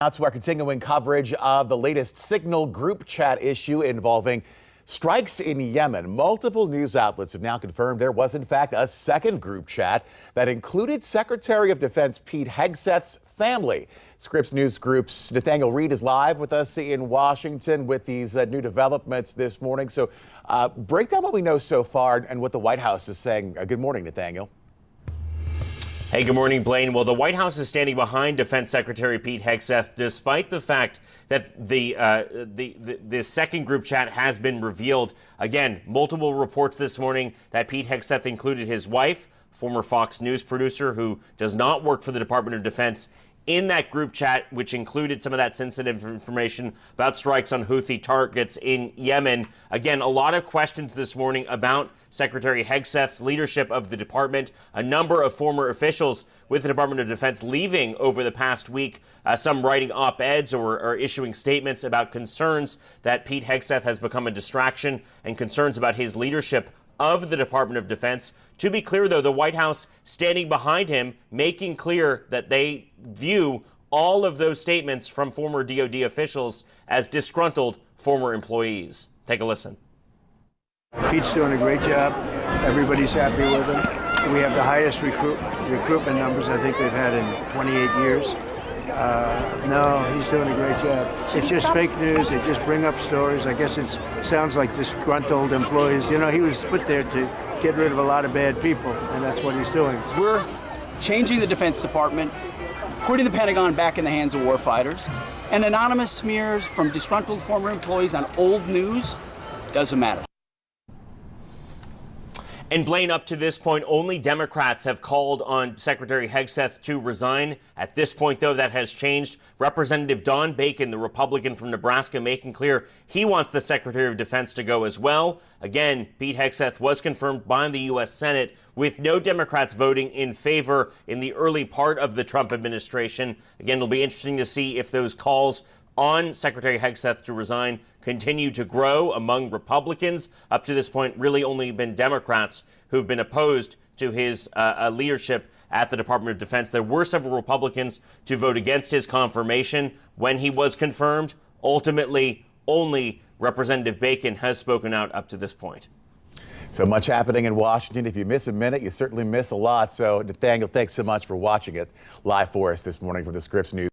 Now to our continuing coverage of the latest Signal group chat issue involving strikes in Yemen. Multiple news outlets have now confirmed there was, in fact, a second group chat that included Secretary of Defense Pete Hegseth's family. Scripps News Group's Nathaniel Reed is live with us in Washington with these new developments this morning. So break down what we know so far and what the White House is saying. Good morning, Nathaniel. Hey, good morning, Blaine. Well, the White House is standing behind Defense Secretary Pete Hegseth, despite the fact that the second group chat has been revealed. Again, multiple reports this morning that Pete Hegseth included his wife, former Fox News producer who does not work for the Department of Defense, in that group chat, which included some of that sensitive information about strikes on Houthi targets in Yemen. Again, a lot of questions this morning about Secretary Hegseth's leadership of the department. A number of former officials with the Department of Defense leaving over the past week, some writing op-eds or issuing statements about concerns that Pete Hegseth has become a distraction and concerns about his leadership of the Department of Defense. To be clear, though, the White House standing behind him, making clear that they view all of those statements from former DoD officials as disgruntled former employees. Take a listen. Pete's doing a great job. Everybody's happy with him. We have the highest recruitment numbers I think we've had in 28 years. No, he's doing a great job. It's just fake news. They just bring up stories. I guess it sounds like disgruntled employees. You know, he was put there to get rid of a lot of bad people, and that's what he's doing. We're changing the Defense Department, putting the Pentagon back in the hands of warfighters, and anonymous smears from disgruntled former employees on old news doesn't matter. And Blaine, up to this point, only Democrats have called on Secretary Hegseth to resign. At this point, though, that has changed. Representative Don Bacon, the Republican from Nebraska, making clear he wants the Secretary of Defense to go as well. Again, Pete Hegseth was confirmed by the U.S. Senate, with no Democrats voting in favor in the early part of the Trump administration. Again, it'll be interesting to see if those calls on Secretary Hegseth to resign continue to grow among Republicans. Up to this point, really only been Democrats who've been opposed to his leadership at the Department of Defense. There were several Republicans to vote against his confirmation when he was confirmed. Ultimately, only Representative Bacon has spoken out up to this point. So much happening in Washington. If you miss a minute, you certainly miss a lot. So, Nathaniel, thanks so much for watching it live for us this morning from the Scripps News.